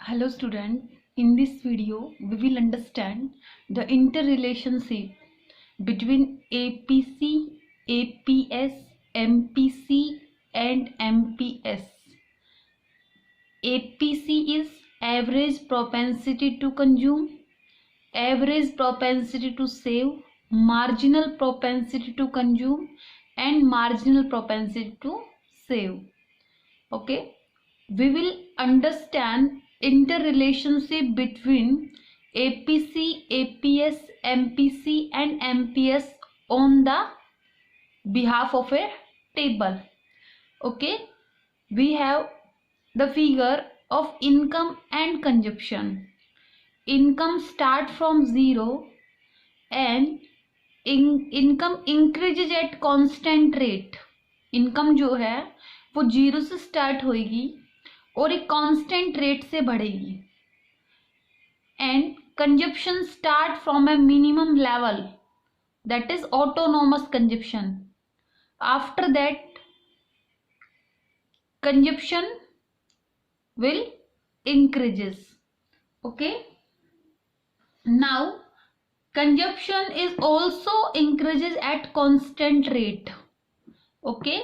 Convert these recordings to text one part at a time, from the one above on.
Hello student, in this video we will understand the interrelationship between APC, APS, MPC and MPS. APC is average propensity to consume, average propensity to save, marginal propensity to consume and marginal propensity to save. Okay, we will understand interrelationship between APC, APS, MPC and MPS on the behalf of a table. Okay, we have the figure of income and consumption. Income start from zero and income increases at constant rate. Income जो है वो zero से start होगी और एक constant rate से बढ़ेगी. And consumption start from A minimum level, that is autonomous consumption. After that consumption will increases. Okay, now consumption is also increases at constant rate. Okay,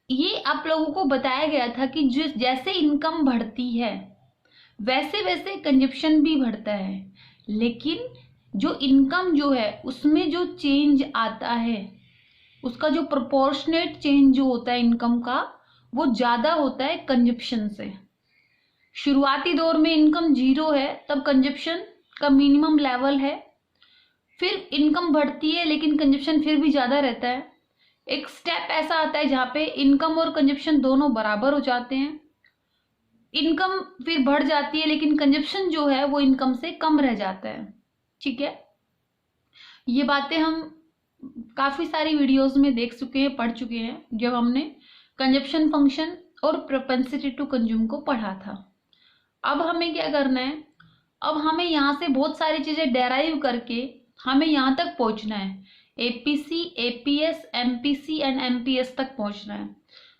ये आप लोगों को बताया गया था कि जैसे इनकम बढ़ती है वैसे वैसे कंजप्शन भी बढ़ता है, लेकिन जो इनकम जो है उसमें जो चेंज आता है, उसका जो प्रोपोर्शनेट चेंज जो होता है इनकम का, वो ज़्यादा होता है कंजप्शन से. शुरुआती दौर में इनकम जीरो है, तब कंजप्शन का मिनिमम लेवल है. फिर इनकम बढ़ती है लेकिन कंजप्शन फिर भी ज़्यादा रहता है. एक स्टेप ऐसा आता है जहाँ पे इनकम और कंजप्शन दोनों बराबर हो जाते हैं. इनकम फिर बढ़ जाती है लेकिन कंजप्शन जो है वो इनकम से कम रह जाता है. ठीक है, ये बातें हम काफ़ी सारी वीडियोस में देख चुके हैं, पढ़ चुके हैं, जब हमने कंजप्शन फंक्शन और प्रोपेंसिटी टू कंज्यूम को पढ़ा था. अब हमें क्या करना है, अब हमें यहाँ से बहुत सारी चीज़ें डेराइव करके हमें यहाँ तक पहुँचना है. APC, APS, MPC and MPS तक पहुंचना है.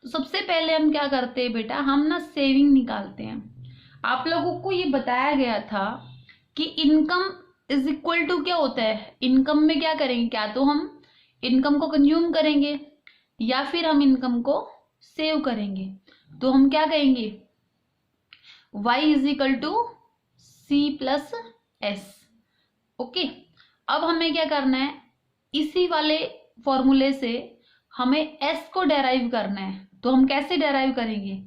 तो सबसे पहले हम क्या करते हैं बेटा, हम ना सेविंग निकालते हैं. आप लोगों को ये बताया गया था कि इनकम इज इक्वल टू क्या होता है. इनकम में क्या करेंगे, क्या तो हम इनकम को कंज्यूम करेंगे या फिर हम इनकम को सेव करेंगे. तो हम क्या कहेंगे, y is equal to C plus S. Okay, अब हमें क्या करना है, इसी वाले फॉर्मूले से हमें s को डेराइव करना है. तो हम कैसे डेराइव करेंगे,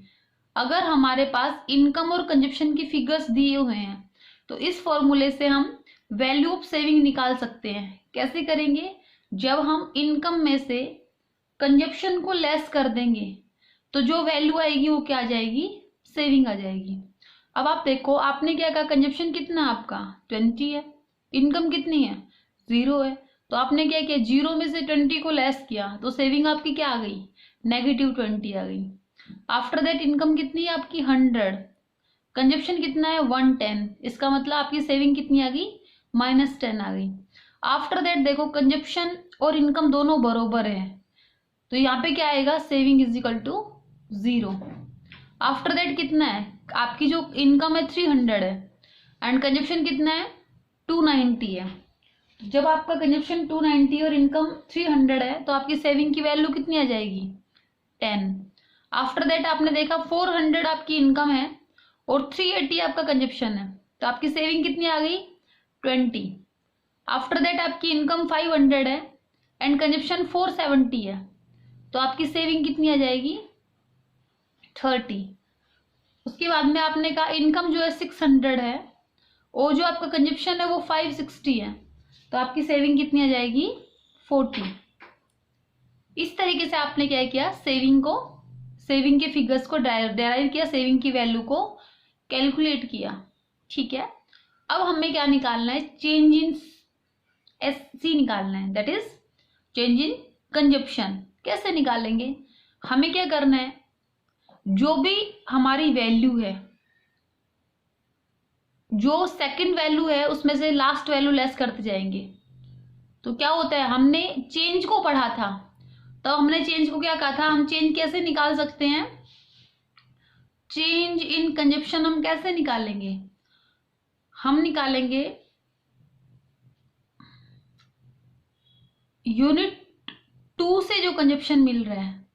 अगर हमारे पास इनकम और कंजप्शन की फिगर्स दिए हुए हैं तो इस फॉर्मूले से हम वैल्यू ऑफ सेविंग निकाल सकते हैं. कैसे करेंगे, जब हम इनकम में से कंजप्शन को लेस कर देंगे तो जो वैल्यू आएगी वो क्या आ जाएगी, सेविंग आ जाएगी. अब आप देखो, आपने क्या कहा, कंजप्शन कितना आपका 20 है, इनकम कितनी है 0 है. तो आपने क्या किया, 0 में से 20 को लेस किया तो सेविंग आपकी क्या आ गई, -20 आ गई. आफ्टर दैट इनकम कितनी है आपकी 100, कंजप्शन कितना है 110, इसका मतलब आपकी सेविंग कितनी आ गई -10 आ गई. आफ्टर दैट देखो, कंजप्शन और इनकम दोनों बरोबर है तो यहाँ पे क्या आएगा, saving is equal to 0. After that कितना है, आपकी जो इनकम है 300 है एंड कंजप्शन कितना है 290 है. जब आपका कंजप्शन 290 और इनकम 300 है तो आपकी सेविंग की वैल्यू कितनी आ जाएगी 10. आफ्टर दैट आपने देखा 400 आपकी इनकम है और 380 आपका कंजप्शन है, तो आपकी सेविंग कितनी आ गई 20. आफ्टर दैट आपकी इनकम 500 है एंड कंजप्शन 470 है, तो आपकी सेविंग कितनी आ जाएगी 30. उसके बाद में आपने कहा इनकम जो है 600 है और जो आपका कंजप्शन है वो 560 है, तो आपकी सेविंग कितनी आ जाएगी 40. इस तरीके से आपने क्या किया, सेविंग के फिगर्स को डेराइव किया, सेविंग की वैल्यू को कैलकुलेट किया. ठीक है, अब हमें क्या निकालना है, चेंज इन एससी निकालना है, that is change in consumption. कैसे निकालेंगे, हमें क्या करना है, जो भी हमारी वैल्यू है, जो सेकंड वैल्यू है उसमें से लास्ट वैल्यू लेस करते जाएंगे. तो क्या होता है, हमने चेंज को पढ़ा था तो हमने चेंज को क्या कहा था, हम चेंज कैसे निकाल सकते हैं, चेंज इन कंजप्शन हम कैसे निकालेंगे? हम निकालेंगे यूनिट 2 से जो कंजप्शन मिल रहा है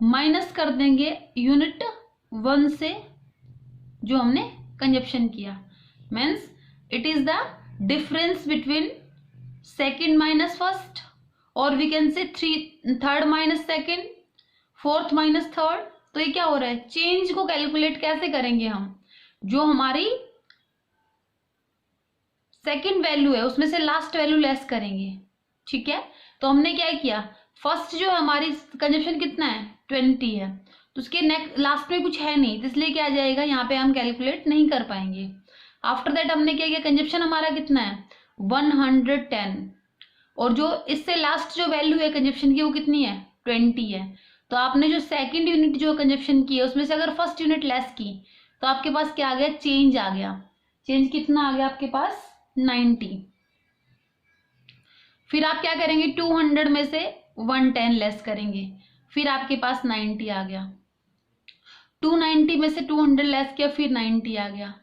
माइनस कर देंगे यूनिट 1 से जो हमने कंजप्शन किया। Means it is the difference between second minus first, और we can say third minus second, fourth minus third. तो ये क्या हो रहा है? चेंज को कैलकुलेट कैसे करेंगे हम? जो हमारी सेकेंड वैल्यू है उसमें से लास्ट वैल्यू लेस करेंगे। ठीक है, तो हमने क्या किया, फर्स्ट जो हमारी कंजप्शन कितना है 20 है, तो उसके लास्ट में कुछ है नहीं, तो इसलिए क्या आ जाएगा यहाँ पे हम कैलकुलेट नहीं कर पाएंगे। आफ्टर दैट हमने क्या किया, कंजप्शन हमारा कितना है 110, और जो इससे लास्ट जो वैल्यू है कंजप्शन की वो कितनी है 20 है। तो आपने जो सेकंड यूनिट जो कंजप्शन की है उसमें से अगर फर्स्ट यूनिट लेस की तो आपके पास क्या आ गया, चेंज आ गया। चेंज कितना आ गया आपके पास 90। फिर आप क्या करेंगे 200 में से 110 लेस करेंगे, फिर आपके पास 90 आ गया। 290 में से 200 लेस किया फिर 90 आ गया।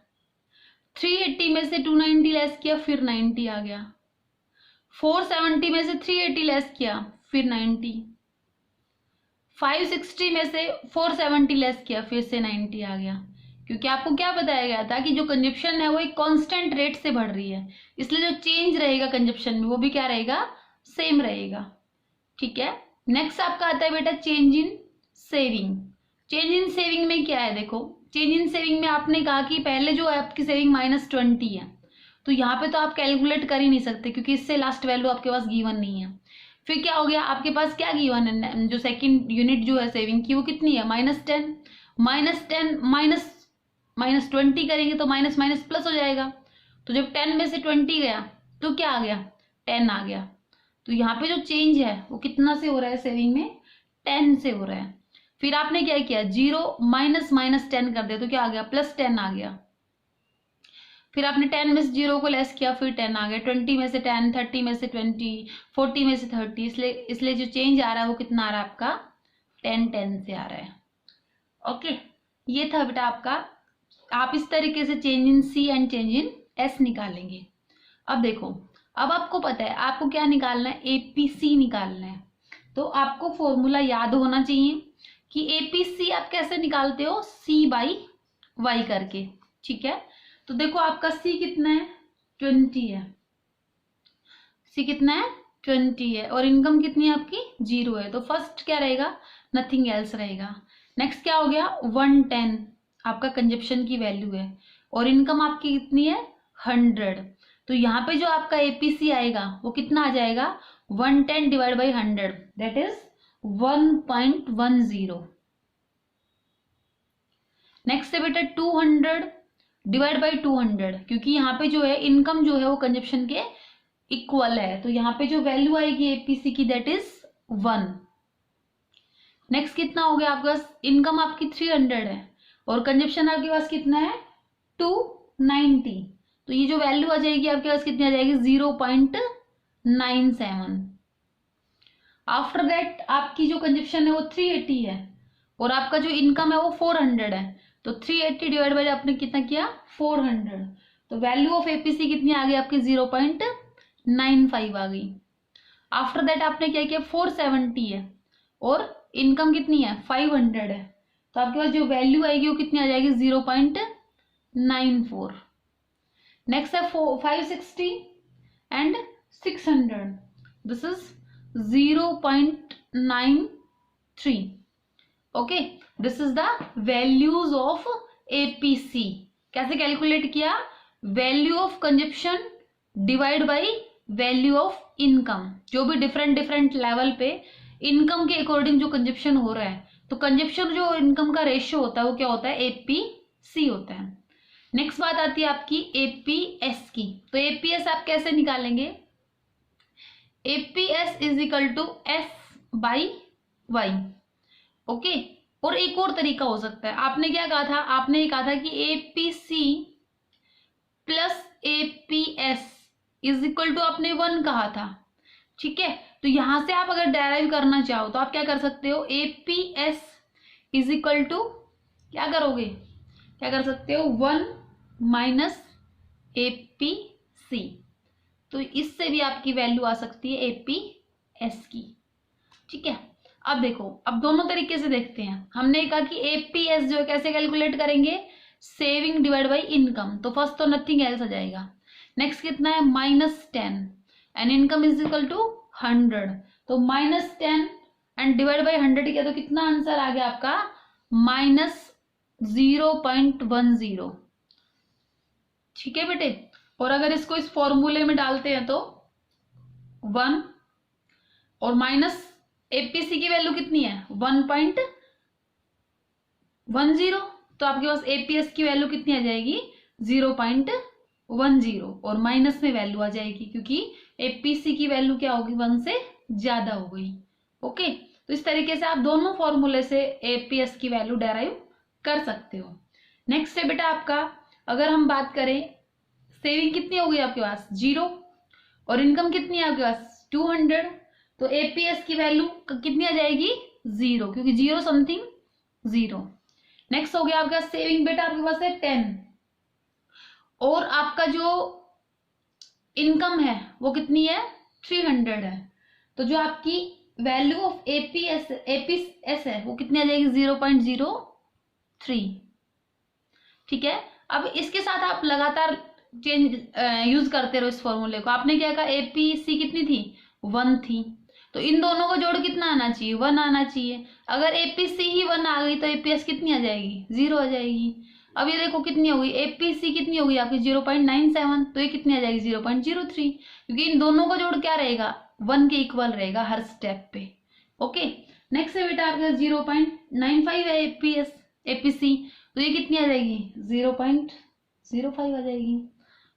380 में से 290 लेस किया फिर 90 आ गया। 470 में से 380 लेस किया फिर 90। 560 में से 470 लेस किया फिर से 90 आ गया। क्योंकि आपको क्या बताया गया था कि जो कंजप्शन है वो एक कांस्टेंट रेट से बढ़ रही है, इसलिए जो चेंज रहेगा कंजप्शन में वो भी क्या रहेगा, सेम रहेगा। ठीक है, नेक्स्ट आपका आता है बेटा change in saving. Change in saving में क्या है, देखो चेंज इन सेविंग में आपने कहा कि पहले जो है आपकी सेविंग -20 है, तो यहाँ पे तो आप कैलकुलेट कर ही नहीं सकते क्योंकि इससे लास्ट वैल्यू आपके पास गिवन नहीं है। फिर क्या हो गया, आपके पास क्या गिवन है, जो सेकंड यूनिट जो है सेविंग की वो कितनी है -10। -10 -20 करेंगे तो माइनस माइनस प्लस हो जाएगा। तो जब 10 में से 20 गया तो क्या आ गया 10 आ गया। तो यहाँ पे जो चेंज है वो कितना से हो रहा है सेविंग में 10 से हो रहा है। फिर आपने क्या किया 0 -10 कर दिया तो क्या आ गया +10 आ गया। फिर आपने 10 में से 0 को लेस किया फिर 10 आ गया। 20 में से 10, 30 में से 20, 40 में से 30, इसलिए जो चेंज आ रहा है वो कितना आ रहा है आपका 10 से आ रहा है। ओके, ये था बेटा आपका। आप इस तरीके से change in C and change in S निकालेंगे। अब देखो, अब आपको पता है आपको क्या निकालना है, एपीसी निकालना है। तो आपको फॉर्मूला याद होना चाहिए कि एपीसी आप कैसे निकालते हो, सी बाई वाई करके। ठीक है, तो देखो आपका सी कितना है 20 है, सी कितना है 20 है, और इनकम कितनी है आपकी 0 है। तो फर्स्ट क्या रहेगा, नथिंग एल्स रहेगा। नेक्स्ट क्या हो गया 110 आपका कंजप्शन की वैल्यू है, और इनकम आपकी कितनी है 100। तो यहाँ पे जो आपका एपीसी आएगा वो कितना आ जाएगा 110 divide by 100, that is 1.10। Next है बेटा 200 डिवाइड बाई 200, क्योंकि यहाँ पे जो है इनकम जो है वो कंजप्शन के इक्वल है, तो यहाँ पे जो वैल्यू आएगी एपीसी की दैट इज 1। नेक्स्ट कितना हो गया आपके पास, इनकम आपकी 300 है और कंजप्शन आपके पास कितना है 290, तो ये जो वैल्यू आ जाएगी आपके पास कितनी आ जाएगी 0.97। आफ्टर दैट आपकी जो कंजप्शन है वो 380 है और आपका जो इनकम है वो 400 है, तो 380 डिवाइड बाई आपने कितना किया 400, तो वैल्यू ऑफ एपीसी कितनी आ गई आपकी 0.95 आ गई। आफ्टर दैट आपने क्या किया 470 है और इनकम कितनी है 500 है, तो आपके पास जो वैल्यू आएगी वो कितनी आ जाएगी 0.94। नेक्स्ट है 560 and 600, this is 0.93। Okay, this is the values of APC. कैसे कैलकुलेट किया, value of consumption divide by value of income. जो भी डिफरेंट लेवल पे इनकम के अकॉर्डिंग जो कंजप्शन हो रहा है, तो कंजप्शन जो इनकम का रेशियो होता है वो क्या होता है एपीसी होता है। नेक्स्ट बात आती है आपकी एपीएस की। तो एपीएस आप कैसे निकालेंगे, APS is equal to S by Y. Okay, और एक और तरीका हो सकता है, आपने क्या कहा था, आपने ये कहा था कि APC plus APS is equal to आपने 1 कहा था। ठीक है, तो यहां से आप अगर डेराइव करना चाहो तो आप क्या कर सकते हो, एपीएस इज इक्वल टू क्या करोगे, क्या कर सकते हो, 1 माइनस APC। तो इससे भी आपकी वैल्यू आ सकती है APS की। ठीक है, अब देखो, अब दोनों तरीके से देखते हैं। हमने कहा कि APS जो है कैसे कैलकुलेट करेंगे, सेविंग डिवाइड बाई इनकम। तो फर्स्ट तो नथिंग एल्स आ जाएगा। नेक्स्ट कितना है, -10 and income is equal to 100। तो -10 एंड डिवाइड बाई 100 किया तो कितना आंसर आ गया आपका, -0.10। ठीक है बेटे, और अगर इसको इस फॉर्मूले में डालते हैं तो 1 और माइनस APC की वैल्यू कितनी है, 1.10। तो आपके पास APS की वैल्यू कितनी आ जाएगी, 0.10 और माइनस में वैल्यू आ जाएगी क्योंकि APC की वैल्यू क्या होगी, 1 से ज्यादा हो गई। ओके, तो इस तरीके से आप दोनों फॉर्मूले से APS की वैल्यू डेराइव कर सकते हो। नेक्स्ट है बेटा आपका, अगर हम बात करें, सेविंग कितनी हो गई आपके पास, 0, और इनकम कितनी है आपके पास, 200। तो APS की वैल्यू कितनी आ जाएगी, 0, क्योंकि 0 समथिंग 0। नेक्स्ट हो गया आपका सेविंग बेटा आपके पास है 10, और आपका जो इनकम है वो कितनी है, 300 है। तो जो आपकी वैल्यू ऑफ APS है वो कितनी आ जाएगी, 0.03। ठीक है, अब इसके साथ आप लगातार चेंज यूज करते रहो इस फॉर्मूले को। आपने क्या कहा, APC कितनी थी, 1 थी, तो इन दोनों को जोड़ कितना आना चाहिए, 1 आना चाहिए। अगर APC ही 1 आ गई तो APS कितनी आ जाएगी, 0 आ जाएगी। अब ये देखो कितनी हो गई, APC कितनी हो गई आपकी, 0.97, तो ये कितनी आ जाएगी, 0.03, क्योंकि इन दोनों को जोड़ क्या रहेगा, 1 के इक्वल रहेगा हर स्टेप पे। ओके, नेक्स्ट है बेटा आपका 0.95 है APC, तो ये कितनी आ जाएगी, 0.05 आ जाएगी।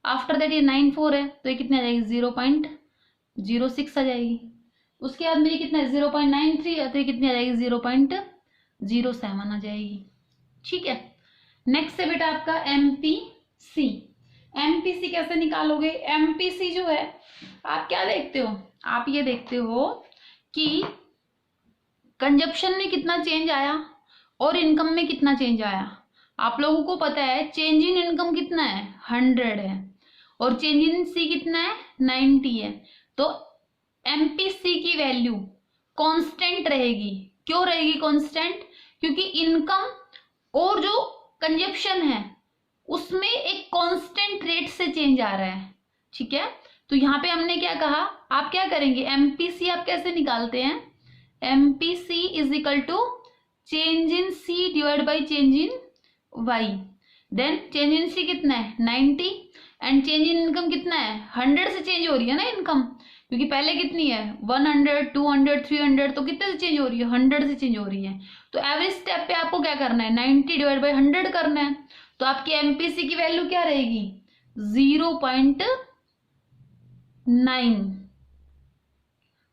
आफ्टर दैट ये 94 है, तो ये कितनी आ जाएगी, 0.06 आ जाएगी। उसके बाद मेरी कितना है, 0.93 है, तो ये कितनी आ जाएगी, 0.07 आ जाएगी। ठीक है, नेक्स्ट है बेटा आपका MPC। MPC कैसे निकालोगे, MPC जो है, आप क्या देखते हो, आप ये देखते हो कि कंजप्शन में कितना चेंज आया और इनकम में कितना चेंज आया। आप लोगों को पता है चेंज इन इनकम कितना है, 100 है, और चेंज इन सी कितना है, 90 है। तो MPC की वैल्यू कांस्टेंट रहेगी। क्यों रहेगी कांस्टेंट, क्योंकि इनकम और जो कंजप्शन है उसमें एक कांस्टेंट रेट से चेंज आ रहा है। ठीक है, तो यहाँ पे हमने क्या कहा, आप क्या करेंगे, MPC आप कैसे निकालते हैं, MPC is equal to change in C divide by change in Y। Then change in C कितना है, 90, एंड चेंज इन इनकम कितना है, 100 से चेंज हो रही है ना इनकम, क्योंकि पहले कितनी है, 100, 200, 300, तो कितने से चेंज हो रही है, 100 से चेंज हो रही है। तो एवरेज स्टेप पे आपको क्या करना है, 90 डिवाइड बाई 100 करना है। तो आपकी MPC की वैल्यू क्या रहेगी, 0.9।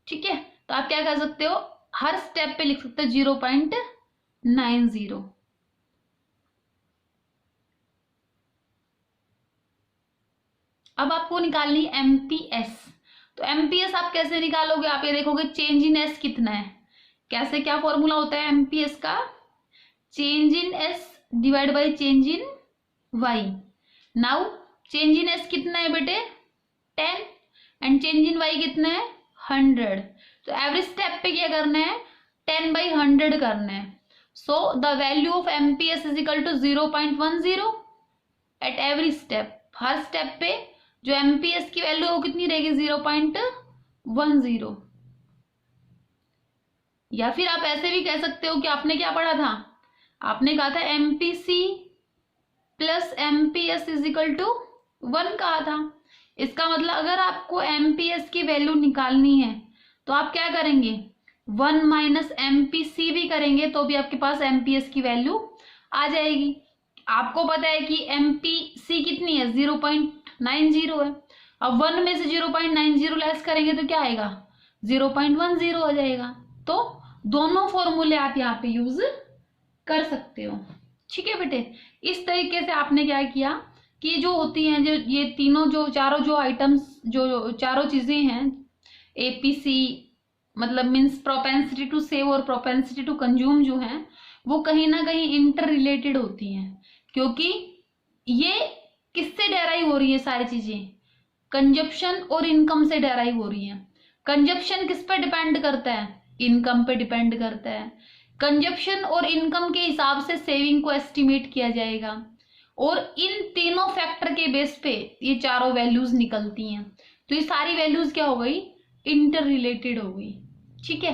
ठीक है, तो आप क्या कर सकते हो, हर स्टेप पे लिख सकते हो 0.90। अब आपको निकालनी MPS। तो MPS आप कैसे निकालोगे, आप ये देखोगे चेंज इन S कितना है, कैसे, क्या फॉर्मूला होता है MPS का, change in S divide by change in Y। Now change in S कितना है बेटे, 10, एंड चेंज इन Y कितना है, 100। तो एवरेज स्टेप पे क्या करना है, 10/100 करना है। So the value of MPS is equal to 0.10 at every step. हर स्टेप पे जो MPS की वैल्यू वो कितनी रहेगी, 0.10। या फिर आप ऐसे भी कह सकते हो कि आपने क्या पढ़ा था, आपने कहा था MPC plus MPS is equal to 1 कहा था। इसका मतलब अगर आपको MPS की वैल्यू निकालनी है तो आप क्या करेंगे, 1 माइनस MPC भी करेंगे तो भी आपके पास MPS की वैल्यू आ जाएगी। आपको पता है कि MPC कितनी है, 0.90 है। अब 1 में से 0.90 लेस करेंगे तो क्या आएगा, 0.10 आ जाएगा। तो दोनों फॉर्मूले आप यहाँ पे यूज कर सकते हो। ठीक है बेटे, इस तरीके से आपने क्या किया कि जो होती हैं, जो ये तीनों जो चारों जो आइटम्स, जो चारों चीजें हैं, APC मतलब मीन्स प्रोपेंसिटी टू सेव और प्रोपेंसिटी टू कंज्यूम जो है, वो कहीं ना कहीं इंटर रिलेटेड होती हैं, क्योंकि ये किससे डेराइव हो रही है सारी चीजें, कंजप्शन और इनकम से डेराइव हो रही है। कंजप्शन किस पे डिपेंड करता है, इनकम पे डिपेंड करता है। कंजप्शन और इनकम के हिसाब से सेविंग को एस्टिमेट किया जाएगा, और इन तीनों फैक्टर के बेस पे ये चारों वैल्यूज निकलती हैं। तो ये सारी वैल्यूज क्या हो गई, इंटर रिलेटेड हो गई। ठीक है,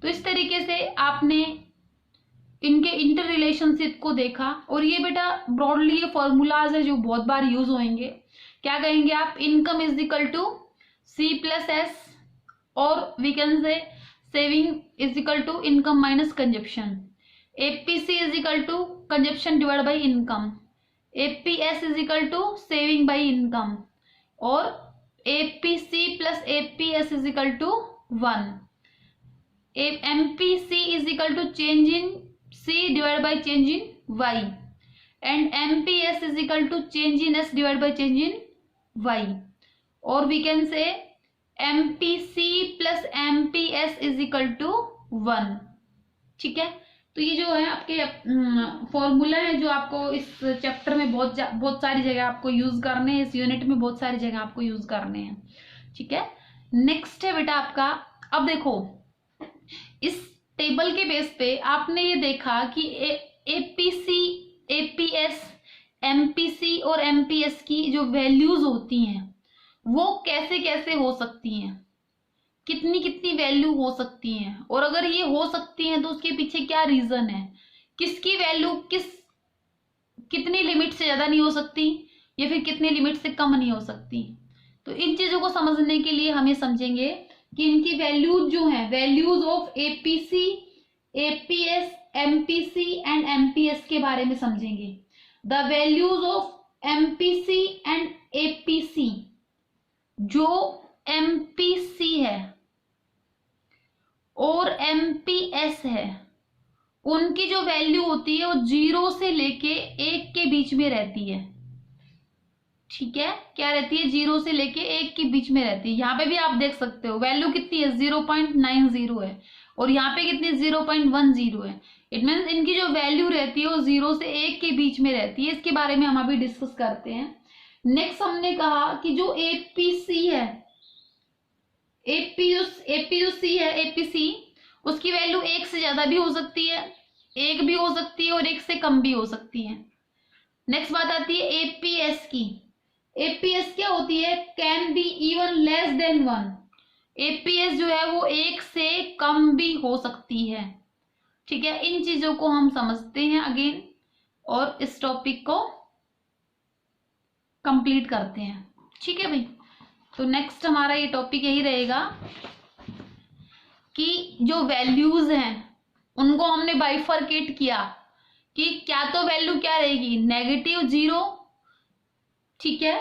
तो इस तरीके से आपने इनके इंटर रिलेशनशिप को देखा। और ये बेटा ब्रॉडली ये फॉर्मूलाज है जो बहुत बार यूज होंगे। क्या कहेंगे आप, income is equal to C plus S, और we can say saving is equal to income minus consumption. APC is equal to consumption divide by income. APS is equal to saving by income, और APC plus APS is equal to 1। MPC is equal to change in C divide by change in Y, and MPS is equal to change in S divide by change in Y, और we can say MPC plus MPS is equal to 1। ठीक है, तो ये जो है आपके formula है जो आपको इस चैप्टर में बहुत सारी जगह आपको यूज करने हैं, इस यूनिट में बहुत सारी जगह आपको यूज करने हैं। ठीक है, नेक्स्ट है बेटा आपका, अब देखो इस टेबल के बेस पे आपने ये देखा कि एपीसी, एपीएस, एमपीसी और एमपीएस की जो वैल्यूज होती हैं वो कैसे कैसे हो सकती हैं, कितनी कितनी वैल्यू हो सकती हैं, और अगर ये हो सकती हैं तो उसके पीछे क्या रीजन है, किसकी वैल्यू कितनी लिमिट से ज्यादा नहीं हो सकती या फिर कितनी लिमिट से कम नहीं हो सकती। तो इन चीजों को समझने के लिए हम ये समझेंगे कि इनकी वैल्यूज जो है, values of APC, APS, MPC and MPS के बारे में समझेंगे। The values of MPC and APC, जो एमपीसी है और एमपीएस है, उनकी जो वैल्यू होती है वो 0 से लेके 1 के बीच में रहती है। ठीक है, क्या रहती है, 0 से लेके 1 के बीच में रहती है। यहाँ पे भी आप देख सकते हो वैल्यू कितनी है, 0.90 है, और यहाँ पे कितनी 0.10 है। इट मीन्स इनकी जो वैल्यू रहती है वो 0 से 1 के बीच में रहती है। इसके बारे में हम अभी डिस्कस करते हैं। नेक्स्ट हमने कहा कि जो एपीसी है, एपीसी है, एपीसी उसकी वैल्यू 1 से ज्यादा भी हो सकती है, 1 भी हो सकती है और 1 से कम भी हो सकती है। नेक्स्ट बात आती है एपीएस की। एपीएस क्या होती है, can be even less than 1। APS जो है वो 1 से कम भी हो सकती है। ठीक है, इन चीजों को हम समझते हैं अगेन और इस टॉपिक को कंप्लीट करते हैं। ठीक है भाई, तो नेक्स्ट हमारा ये टॉपिक यही रहेगा कि जो वैल्यूज हैं उनको हमने बाइफरकेट किया कि क्या तो वैल्यू क्या रहेगी, -0, ठीक है,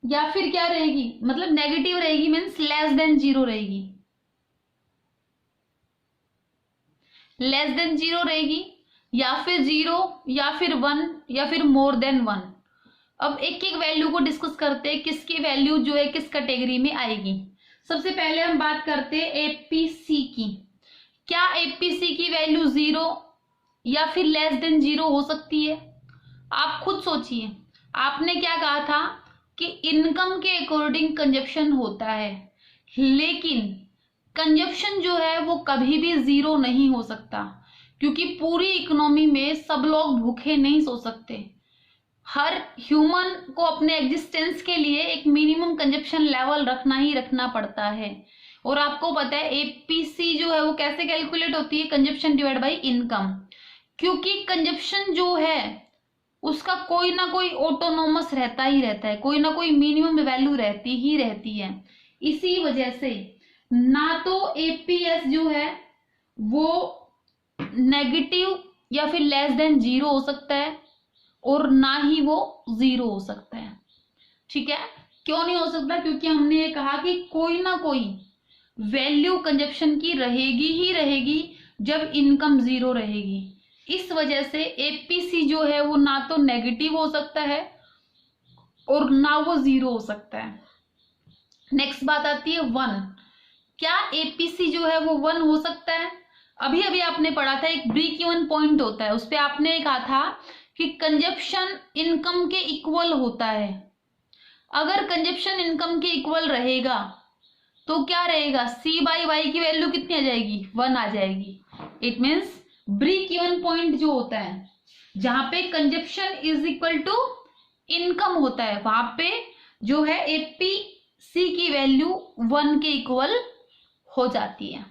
या फिर क्या रहेगी, मतलब नेगेटिव रहेगी मीन्स लेस देन 0 रहेगी, लेस देन 0 रहेगी, या फिर 0 या फिर 1 या फिर मोर देन 1। अब एक एक वैल्यू को डिस्कस करते हैं, किसकी वैल्यू जो है किस कैटेगरी में आएगी। सबसे पहले हम बात करते हैं एपीसी की। क्या एपीसी की वैल्यू 0 या फिर लेस देन 0 हो सकती है? आप खुद सोचिए, आपने क्या कहा था कि इनकम के अकॉर्डिंग कंजप्शन होता है, लेकिन कंजप्शन जो है वो कभी भी 0 नहीं हो सकता, क्योंकि पूरी इकोनॉमी में सब लोग भूखे नहीं सो सकते। हर ह्यूमन को अपने एग्जिस्टेंस के लिए एक मिनिमम कंजप्शन लेवल रखना ही रखना पड़ता है। और आपको पता है एपीसी जो है वो कैसे कैलकुलेट होती है, कंजप्शन डिवाइड बाई इनकम, क्योंकि कंजप्शन जो है उसका कोई ना कोई ऑटोनोमस रहता ही रहता है, कोई ना कोई मिनिमम वैल्यू रहती ही रहती है। इसी वजह से ना तो एपीएस जो है वो नेगेटिव या फिर लेस देन 0 हो सकता है और ना ही वो 0 हो सकता है। ठीक है, क्यों नहीं हो सकता? क्योंकि हमने ये कहा कि कोई ना कोई वैल्यू कंजप्शन की रहेगी ही रहेगी जब इनकम 0 रहेगी। इस वजह से एपीसी जो है वो ना तो नेगेटिव हो सकता है और ना वो 0 हो सकता है। नेक्स्ट बात आती है 1। क्या एपीसी जो है वो 1 हो सकता है? अभी अभी आपने पढ़ा था एक ब्रेक इवन पॉइंट होता है, उस पर आपने कहा था कि कंजप्शन इनकम के इक्वल होता है। अगर कंजप्शन इनकम के इक्वल रहेगा तो क्या रहेगा, सी बाई वाई की वैल्यू कितनी आ जाएगी, 1 आ जाएगी। It means break even point जो होता है जहां पे consumption is equal to income होता है, वहां पे जो है एपीसी की वैल्यू 1 के इक्वल हो जाती है।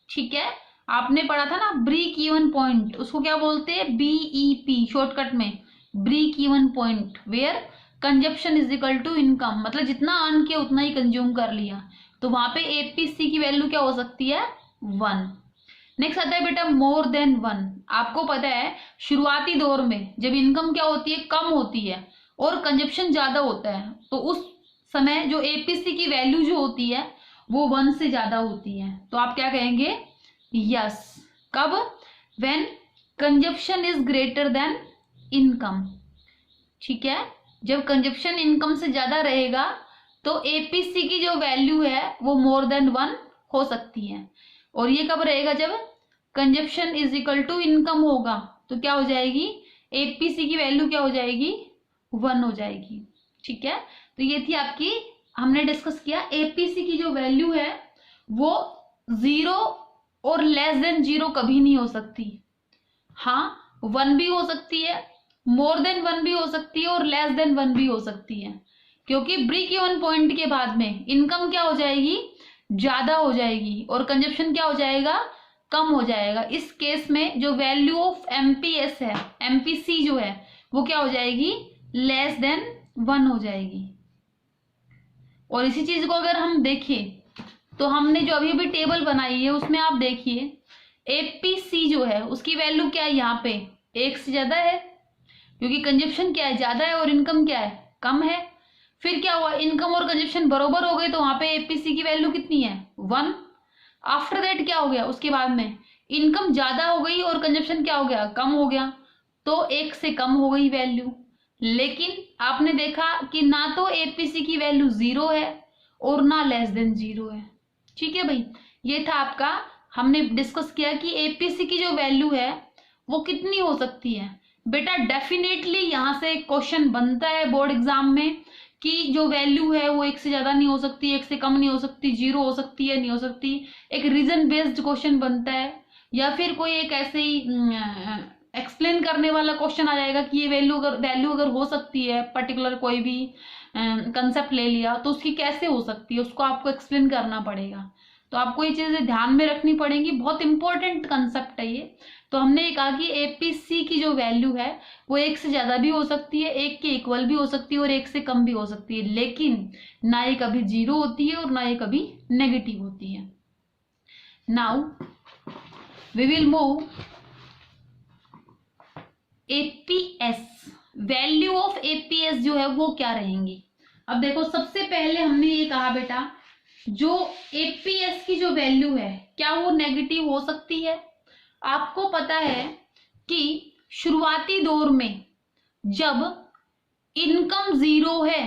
ठीक है, आपने पढ़ा था ना ब्रेक इवन पॉइंट, उसको क्या बोलते हैं, बीईपी शॉर्टकट में, break even point where consumption is equal to income, मतलब जितना अर्न किया उतना ही कंज्यूम कर लिया, तो वहां पे एपीसी की वैल्यू क्या हो सकती है, 1। नेक्स्ट आता है बेटा मोर देन 1। आपको पता है शुरुआती दौर में जब इनकम क्या होती है, कम होती है और कंजप्शन ज्यादा होता है, तो उस समय जो एपीसी की वैल्यू जो होती है वो 1 से ज्यादा होती है। तो आप क्या कहेंगे, यस। कब, when consumption is greater than income. ठीक है, जब कंजप्शन इनकम से ज्यादा रहेगा तो एपीसी की जो वैल्यू है वो मोर देन 1 हो सकती है। और ये कब रहेगा, जब consumption is equal to income होगा, तो क्या हो जाएगी, एपीसी की वैल्यू क्या हो जाएगी, 1 हो जाएगी। ठीक है, तो ये थी आपकी, हमने डिस्कस किया एपीसी की जो वैल्यू है वो 0 और लेस देन 0 कभी नहीं हो सकती। हाँ 1 भी हो सकती है, मोर देन 1 भी हो सकती है और लेस देन 1 भी हो सकती है, क्योंकि ब्रेक इवन पॉइंट के बाद में इनकम क्या हो जाएगी, ज्यादा हो जाएगी और कंजप्शन क्या हो जाएगा, कम हो जाएगा। इस केस में जो वैल्यू ऑफ एमपीएस है, एमपीसी जो है वो क्या हो जाएगी, लेस देन 1 हो जाएगी। और इसी चीज को अगर हम देखें तो हमने जो अभी अभी टेबल बनाई है उसमें आप देखिए एपीसी जो है उसकी वैल्यू क्या है, यहाँ पे 1 से ज्यादा है, क्योंकि कंजप्शन क्या है, ज्यादा है और इनकम क्या है, कम है। फिर क्या हुआ, इनकम और कंजप्शन बराबर हो गए, तो वहां पे एपीसी की वैल्यू कितनी है, 1। आफ्टर दैट क्या हो गया, उसके बाद में इनकम ज्यादा हो गई और कंजप्शन क्या हो गया, कम हो गया, तो 1 से कम हो गई वैल्यू। लेकिन आपने देखा कि ना तो एपीसी की वैल्यू 0 है और ना लेस देन 0 है। ठीक है भाई, ये था आपका, हमने डिस्कस किया कि एपीसी की जो वैल्यू है वो कितनी हो सकती है। बेटा डेफिनेटली यहां से क्वेश्चन बनता है बोर्ड एग्जाम में कि जो वैल्यू है वो 1 से ज्यादा नहीं हो सकती, 1 से कम नहीं हो सकती, 0 हो सकती है, नहीं हो सकती। एक रीजन बेस्ड क्वेश्चन बनता है, या फिर कोई एक ऐसे ही एक्सप्लेन करने वाला क्वेश्चन आ जाएगा कि ये वैल्यू अगर हो सकती है, पर्टिकुलर कोई भी कंसेप्ट ले लिया तो उसकी कैसे हो सकती है, उसको आपको एक्सप्लेन करना पड़ेगा। तो आपको ये चीजें ध्यान में रखनी पड़ेंगी, बहुत इंपॉर्टेंट कंसेप्ट है ये। तो हमने ये कहा कि एपीसी की जो वैल्यू है वो 1 से ज्यादा भी हो सकती है, 1 के इक्वल भी हो सकती है और 1 से कम भी हो सकती है, लेकिन ना ये कभी 0 होती है और ना ये कभी नेगेटिव होती है। Now we will move APS, value of APS जो है वो क्या रहेंगी। अब देखो सबसे पहले हमने ये कहा बेटा जो एपीएस की जो वैल्यू है क्या वो नेगेटिव हो सकती है। आपको पता है कि शुरुआती दौर में जब इनकम 0 है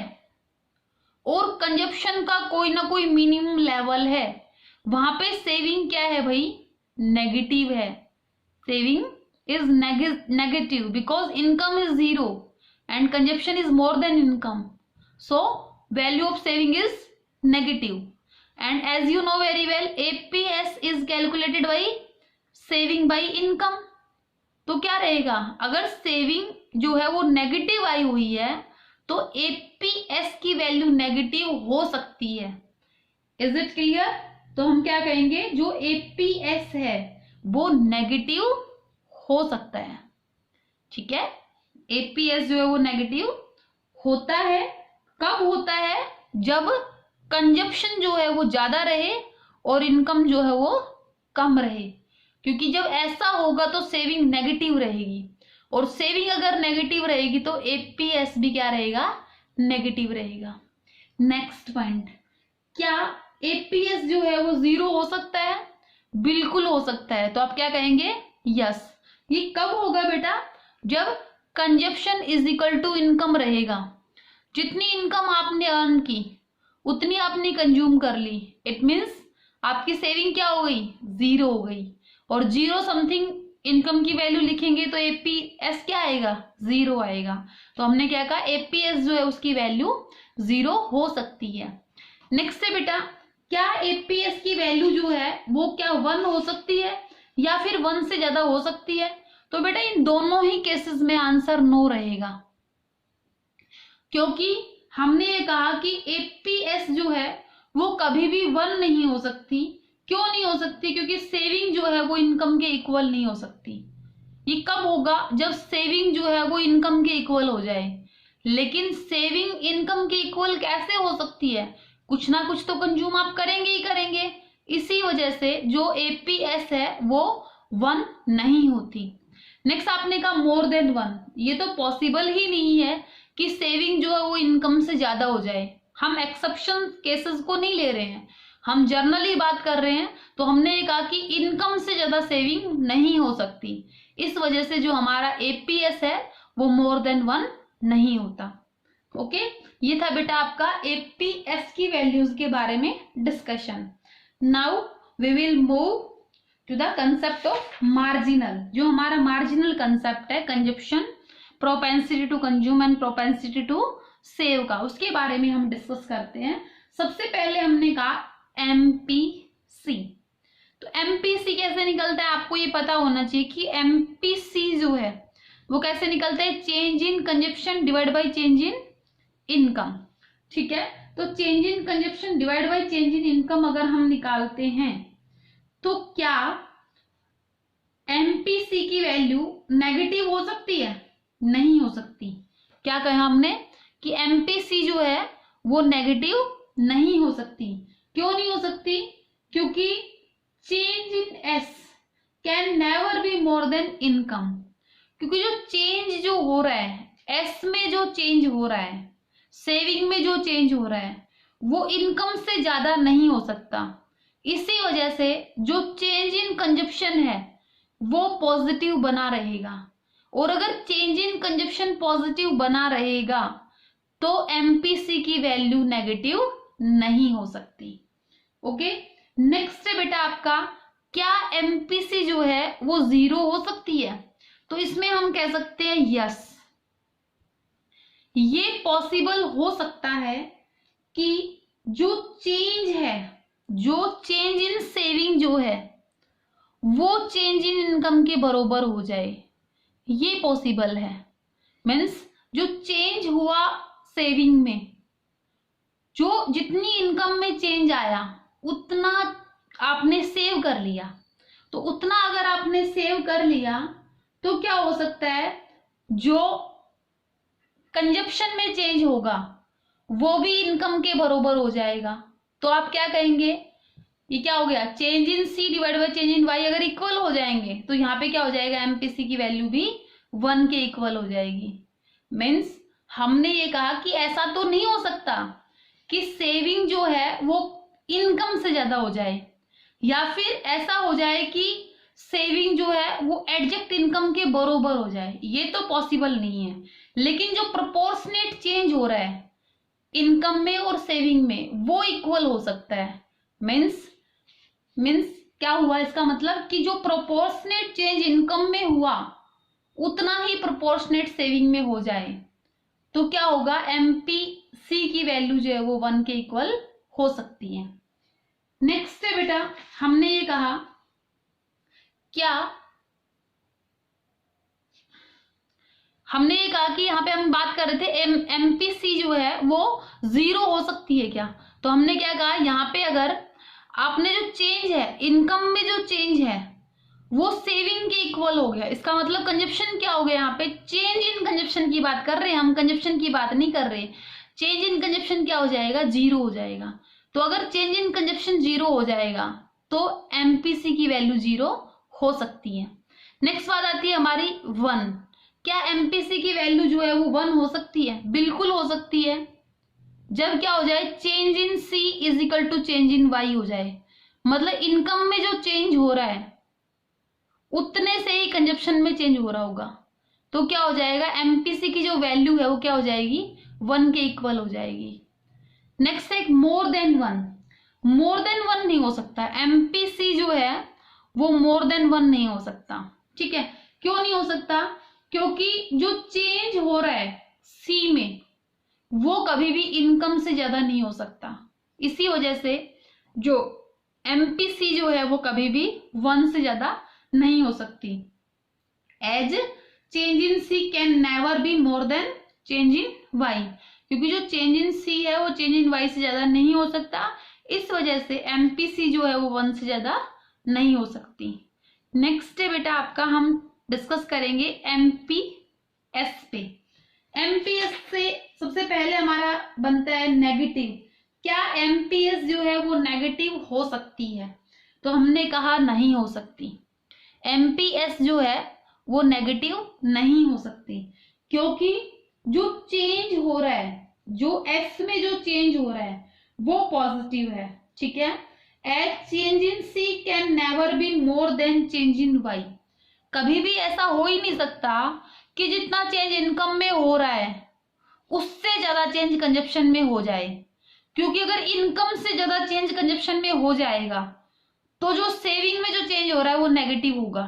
और कंजप्शन का कोई ना कोई मिनिमम लेवल है, वहां पे सेविंग क्या है भाई, नेगेटिव है। Saving is negative because income is 0 and consumption is more than income, so value of saving is negative. And as you know very well APS is calculated by saving by income। तो क्या रहेगा, अगर saving जो है वो negative आई हुई है तो एपीएस की वैल्यू नेगेटिव हो सकती है। Is it clear. तो हम क्या कहेंगे, जो एपीएस है वो नेगेटिव हो सकता है। ठीक है, एपीएस जो है वो नेगेटिव होता है। कब होता है, जब कंजप्शन जो है वो ज्यादा रहे और इनकम जो है वो कम रहे, क्योंकि जब ऐसा होगा तो सेविंग नेगेटिव रहेगी और सेविंग अगर नेगेटिव रहेगी तो एपीएस भी क्या रहेगा, नेगेटिव रहेगा। नेक्स्ट पॉइंट, क्या एपीएस जो है वो 0 हो सकता है, बिल्कुल हो सकता है। तो आप क्या कहेंगे, यस। ये कब होगा बेटा, जब consumption is equal to income रहेगा। जितनी इनकम आपने अर्न की उतनी आपने कंज्यूम कर ली, इट मीन्स आपकी सेविंग क्या हो गई, 0 हो गई। और 0 समथिंग इनकम की वैल्यू लिखेंगे तो एपीएस क्या आएगा, 0 आएगा। तो हमने क्या कहा, एपीएस जो है उसकी वैल्यू 0 हो सकती है। नेक्स्ट है बेटा, क्या एपीएस की वैल्यू जो है वो क्या 1 हो सकती है या फिर 1 से ज्यादा हो सकती है? तो बेटा इन दोनों ही केसेस में आंसर नो रहेगा, क्योंकि हमने ये कहा कि एपीएस जो है वो कभी भी 1 नहीं हो सकती। क्यों नहीं हो सकती? क्योंकि सेविंग जो है वो इनकम के इक्वल नहीं हो सकती। ये कब होगा? जब सेविंग जो है वो इनकम के इक्वल हो जाए। लेकिन सेविंग इनकम के इक्वल कैसे हो सकती है? कुछ ना कुछ तो कंज्यूम आप करेंगे ही करेंगे। इसी वजह से जो एपीएस है वो 1 नहीं होती। नेक्स्ट आपने कहा मोर देन 1, ये तो पॉसिबल ही नहीं है कि सेविंग जो है वो इनकम से ज्यादा हो जाए। हम एक्सेप्शन केसेस को नहीं ले रहे हैं, हम जनरली बात कर रहे हैं। तो हमने ये कहा कि इनकम से ज्यादा सेविंग नहीं हो सकती, इस वजह से जो हमारा एपीएस है वो मोर देन 1 नहीं होता। ओके, ये था बेटा आपका एपीएस की वैल्यूज के बारे में discussion. Now we will move to the concept of marginal. जो हमारा मार्जिनल कंसेप्ट है consumption, propensity to consume and propensity to save का, उसके बारे में हम डिस्कस करते हैं। सबसे पहले हमने कहा एमपीसी। तो एमपीसी कैसे निकलता है आपको ये पता होना चाहिए कि एमपीसी जो है वो कैसे निकलता है, change in consumption divide by change in income. ठीक है, तो change in consumption divide by change in income अगर हम निकालते हैं तो क्या एमपीसी की वैल्यू नेगेटिव हो सकती है? नहीं हो सकती। क्या कहा हमने कि एमपीसी जो है वो नेगेटिव नहीं हो सकती। क्यों नहीं हो सकती? क्योंकि change in S can never be more then income. क्योंकि जो चेंज जो हो रहा है, एस में जो चेंज हो रहा है, सेविंग में जो चेंज हो रहा है, वो इनकम से ज्यादा नहीं हो सकता। इसी वजह से जो चेंज इन कंजप्शन है वो पॉजिटिव बना रहेगा, और अगर चेंज इन कंजप्शन पॉजिटिव बना रहेगा तो एमपीसी की वैल्यू नेगेटिव नहीं हो सकती। ओके, नेक्स्ट है बेटा आपका, क्या एमपीसी जो है वो 0 हो सकती है? तो इसमें हम कह सकते हैं यस, ये पॉसिबल हो सकता है कि जो चेंज है, जो चेंज इन सेविंग जो है वो चेंज इन इनकम के बराबर हो जाए, ये पॉसिबल है। मीन्स जो चेंज हुआ सेविंग में, जो जितनी इनकम में चेंज आया उतना आपने सेव कर लिया। तो उतना अगर आपने सेव कर लिया तो क्या हो सकता है, जो कंजप्शन में चेंज होगा वो भी इनकम के बराबर हो जाएगा। तो आप क्या कहेंगे, ये क्या हो गया, change in C divide by change in Y अगर इक्वल हो जाएंगे तो यहाँ पे क्या हो जाएगा, एमपीसी की वैल्यू भी 1 के इक्वल हो जाएगी। मीन्स हमने ये कहा कि ऐसा तो नहीं हो सकता कि सेविंग जो है वो इनकम से ज्यादा हो जाए, या फिर ऐसा हो जाए कि सेविंग जो है वो एडजस्ट इनकम के बराबर हो जाए, ये तो पॉसिबल नहीं है। लेकिन जो प्रोपोर्शनेट चेंज हो रहा है इनकम में और सेविंग में वो इक्वल हो सकता है। मीन्स क्या हुआ, इसका मतलब कि जो प्रोपोर्शनेट चेंज इनकम में हुआ उतना ही प्रोपोर्शनेट सेविंग में हो जाए तो क्या होगा, एमपीसी की वैल्यू जो है वो 1 के इक्वल हो सकती है। नेक्स्ट है बेटा, हमने ये कहा क्या, हमने ये कहा कि यहाँ पे हम बात कर रहे थे एमपीसी जो है वो 0 हो सकती है क्या? तो हमने क्या कहा, यहाँ पे अगर आपने जो चेंज है इनकम में जो चेंज है वो सेविंग के इक्वल हो गया, इसका मतलब कंजप्शन क्या हो गया, यहाँ पे चेंज इन कंजप्शन की बात कर रहे हैं हम, कंजप्शन की बात नहीं कर रहे। चेंज इन कंजप्शन क्या हो जाएगा, 0 हो जाएगा। तो अगर चेंज इन कंजप्शन 0 हो जाएगा तो एमपीसी की वैल्यू 0 हो सकती है। नेक्स्ट बात आती है हमारी 1। क्या एमपीसी की वैल्यू जो है वो 1 हो सकती है? बिल्कुल हो सकती है। जब क्या हो जाए, change in C is equal to change in Y हो जाए, मतलब इनकम में जो चेंज हो रहा है उतने से ही कंजप्शन में चेंज हो रहा होगा, तो क्या हो जाएगा, एमपीसी की जो वैल्यू है वो क्या हो जाएगी, 1 के इक्वल हो जाएगी। नेक्स्ट है मोर देन 1। मोर देन 1 नहीं हो सकता, एमपीसी जो है वो मोर देन 1 नहीं हो सकता। ठीक है, क्यों नहीं हो सकता? क्योंकि जो चेंज हो रहा है सी में वो कभी भी इनकम से ज्यादा नहीं हो सकता। इसी वजह से जो एमपीसी जो है वो कभी भी 1 से ज्यादा नहीं हो सकती। As change in C can never be more than change in Y, क्योंकि जो चेंज इन सी है वो चेंज इन वाई से ज्यादा नहीं हो सकता। इस वजह से एमपीसी जो है वो 1 से ज्यादा नहीं हो सकती। नेक्स्ट है बेटा आपका, हम डिस्कस करेंगे एमपीएस पे। एमपीएस से सबसे पहले हमारा बनता है नेगेटिव। क्या एमपीएस जो है वो नेगेटिव हो सकती है? तो हमने कहा नहीं हो सकती। एमपीएस जो है वो नेगेटिव नहीं हो सकती, क्योंकि जो चेंज हो रहा है, जो एस में जो चेंज हो रहा है वो पॉजिटिव है। ठीक है, as change in C can never be more than change in Y. कभी भी ऐसा हो ही नहीं सकता कि जितना चेंज इनकम में हो रहा है उससे ज्यादा चेंज कंजप्शन में हो जाए, क्योंकि अगर इनकम से ज्यादा चेंज कंजप्शन में हो जाएगा तो जो सेविंग में जो चेंज हो रहा है वो नेगेटिव होगा।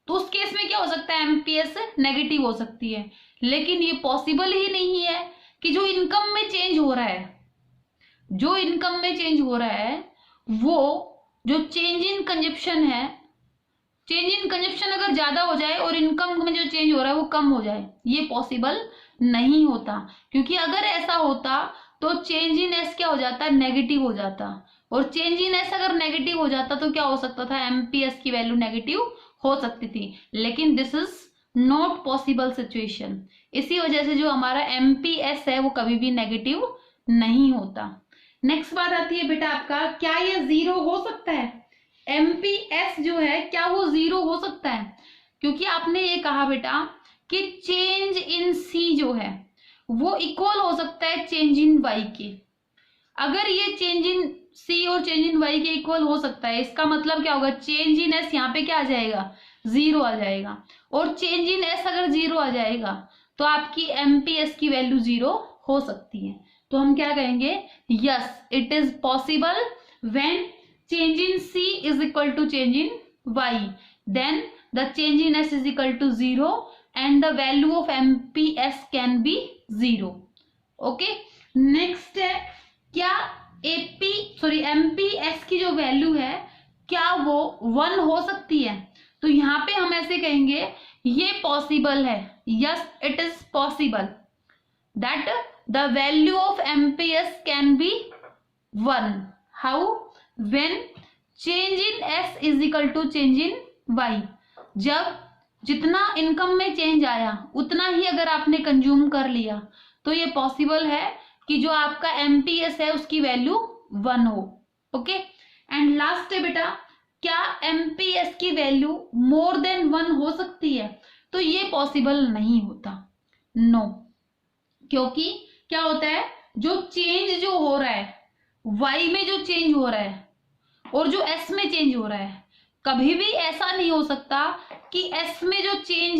तो उस केस में क्या हो सकता है? एमपीएस नेगेटिव हो सकती है। लेकिन ये पॉसिबल ही नहीं है कि जो इनकम में चेंज हो रहा है, जो इनकम में चेंज हो रहा है वो जो चेंज इन कंजप्शन है, चेंज इन कंजप्शन अगर ज्यादा हो जाए और इनकम में जो चेंज हो रहा है वो कम हो जाए, ये पॉसिबल नहीं होता। क्योंकि अगर ऐसा होता तो चेंज इन एस क्या हो जाता? नेगेटिव हो जाता। और चेंज इन एस अगर नेगेटिव हो जाता तो क्या हो सकता था? एमपीएस की वैल्यू नेगेटिव हो सकती थी। लेकिन this is not possible situation. इसी वजह से जो हमारा एमपीएस है वो कभी भी नेगेटिव नहीं होता। नेक्स्ट बात आती है बेटा आपका, क्या ये जीरो हो सकता है? एमपीएस जो है क्या वो जीरो हो सकता है? क्योंकि आपने ये कहा बेटा कि चेंज इन सी जो है वो इक्वल हो सकता है चेंज इन वाई के। अगर ये चेंज इन सी और चेंज इन वाई के इक्वल हो सकता है, इसका मतलब क्या होगा? चेंज इन एस यहाँ पे क्या आ जाएगा? जीरो आ जाएगा। और चेंज इन एस अगर जीरो आ जाएगा तो आपकी एमपीएस की वैल्यू जीरो हो सकती है। तो हम क्या कहेंगे? Yes, it is possible when change in C is equal to change in Y, then the change in S is equal to 0 and the value of MPS can be 0. Okay, next है, क्या MPS की जो value है क्या वो 1 हो सकती है? तो यहाँ पे हम ऐसे कहेंगे ये पॉसिबल है। Yes, it is possible that the value of MPS can be 1. How? When change in S is equal to change in Y. जब जितना इनकम में चेंज आया उतना ही अगर आपने कंज्यूम कर लिया तो ये पॉसिबल है कि जो आपका एमपीएस है उसकी वैल्यू 1 हो। ओके, एंड लास्ट है बेटा, क्या एमपीएस की वैल्यू मोर देन 1 हो सकती है? तो ये पॉसिबल नहीं होता। नो, क्योंकि क्या होता है, जो चेंज जो हो रहा है वाई में जो चेंज हो रहा है और जो एस में चेंज हो रहा है, कभी भी ऐसा नहीं हो सकता कि एस में जो चेंज है